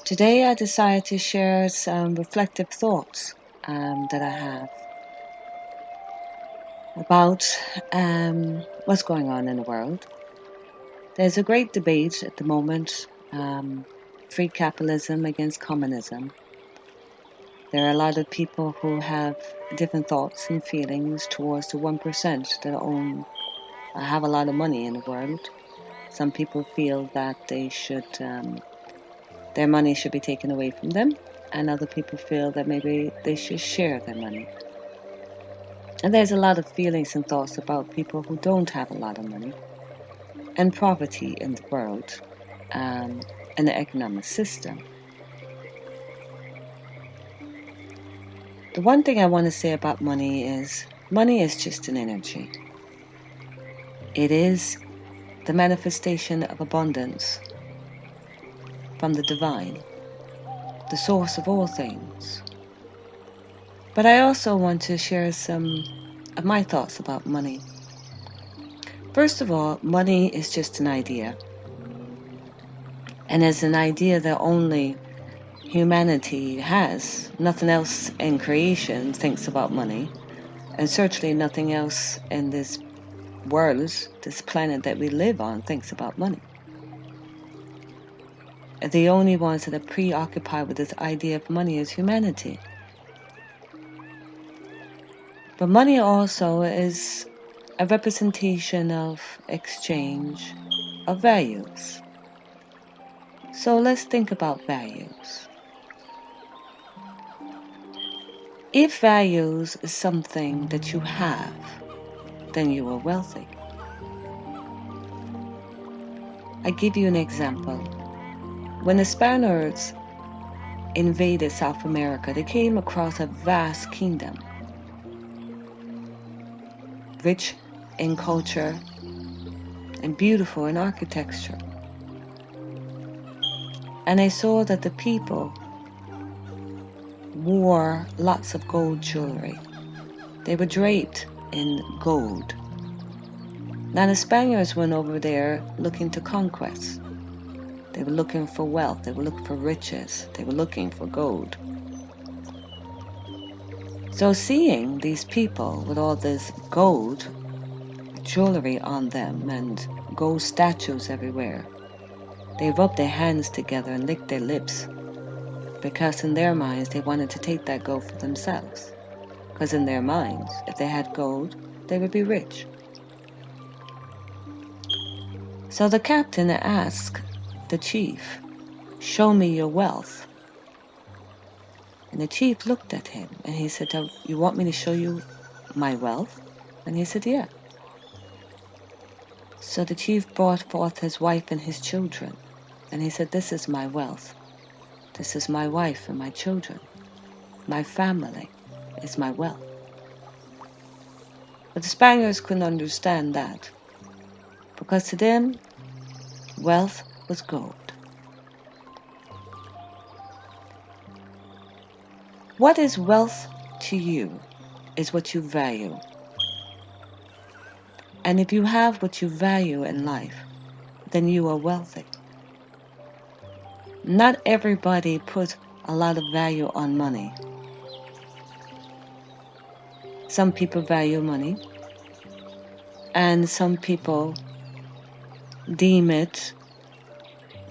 Today, I decided to share some reflective thoughts that I have about what's going on in the world. There's a great debate at the moment, free capitalism against communism. There are a lot of people who have different thoughts and feelings towards the 1% that have a lot of money in the world. Some people feel that their money should be taken away from them, and other people feel that maybe they should share their money. And there's a lot of feelings and thoughts about people who don't have a lot of money and poverty in the world um, and the economic system. The one thing I want to say about money is just an energy. It is the manifestation of abundance from the divine, the source of all things. But I also want to share some of my thoughts about money. First of all, money is just an idea. And as an idea that only humanity has, nothing else in creation thinks about money. And certainly nothing else in this world, this planet that we live on, thinks about money. The only ones that are preoccupied with this idea of money is humanity. But money also is a representation of exchange of values. So let's think about values. If values is something that you have, then you are wealthy. I give you an example. When the Spaniards invaded South America, they came across a vast kingdom, rich in culture and beautiful in architecture. And they saw that the people wore lots of gold jewelry. They were draped in gold. Now the Spaniards went over there looking to conquest. They were looking for wealth. They were looking for riches. They were looking for gold. So seeing these people with all this gold jewelry on them and gold statues everywhere, they rubbed their hands together and licked their lips, because in their minds they wanted to take that gold for themselves. Because in their minds, if they had gold, they would be rich. So the captain asked the chief, "Show me your wealth." And the chief looked at him and he said, "You want me to show you my wealth?" And he said, "Yeah." So the chief brought forth his wife and his children. And he said, "This is my wealth. This is my wife and my children. My family is my wealth." But the Spaniards couldn't understand that, because to them, wealth was gold. What is wealth to you is what you value. And if you have what you value in life, then you are wealthy. Not everybody puts a lot of value on money. Some people value money, and some people deem it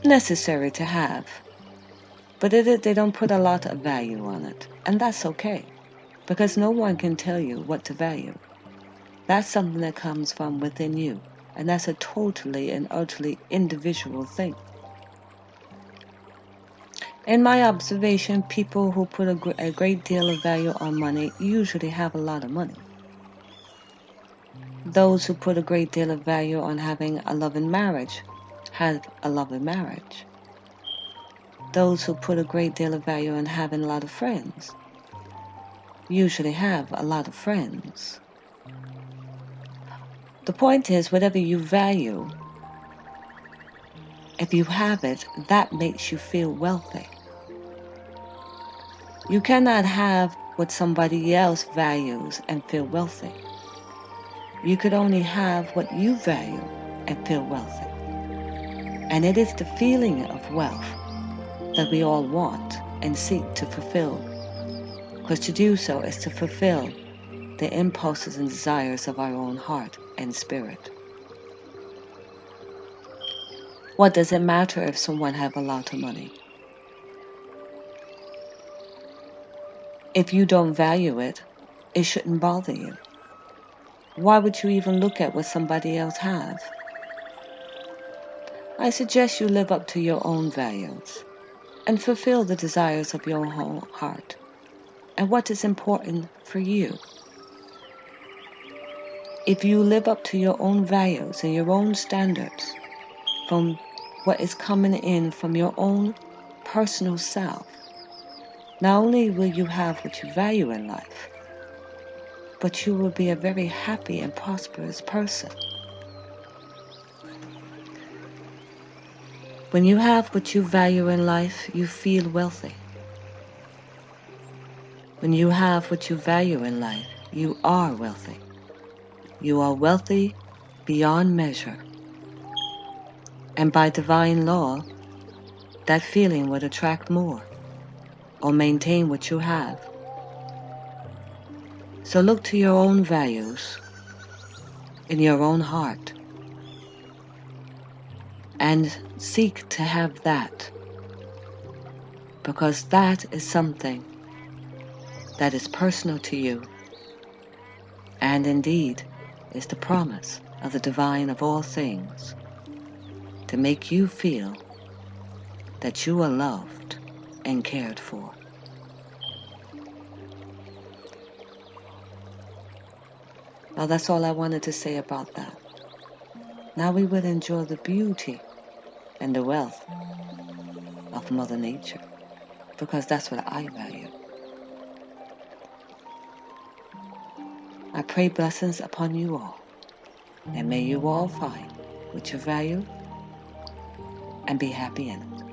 necessary to have. But they don't put a lot of value on it. And that's okay, because no one can tell you what to value. That's something that comes from within you. And that's a totally and utterly individual thing. In my observation, people who put a great deal of value on money usually have a lot of money. Those who put a great deal of value on having a loving marriage have a loving marriage. Those who put a great deal of value on having a lot of friends usually have a lot of friends. The point is, whatever you value, if you have it, that makes you feel wealthy. You cannot have what somebody else values and feel wealthy. You could only have what you value and feel wealthy. And it is the feeling of wealth that we all want and seek to fulfill, because to do so is to fulfill the impulses and desires of our own heart and spirit. What does it matter if someone have a lot of money? If you don't value it, it shouldn't bother you. Why would you even look at what somebody else have? I suggest you live up to your own values and fulfill the desires of your own heart and what is important for you. If you live up to your own values and your own standards from what is coming in from your own personal self, not only will you have what you value in life, but you will be a very happy and prosperous person. When you have what you value in life, you feel wealthy. When you have what you value in life, you are wealthy. You are wealthy beyond measure. And by divine law, that feeling would attract more or maintain what you have. So look to your own values in your own heart and seek to have that, because that is something that is personal to you and indeed is the promise of the divine of all things to make you feel that you are loved and cared for. Well, that's all I wanted to say about that. Now we will enjoy the beauty and the wealth of Mother Nature, because that's what I value. I pray blessings upon you all, and may you all find what you value and be happy in it.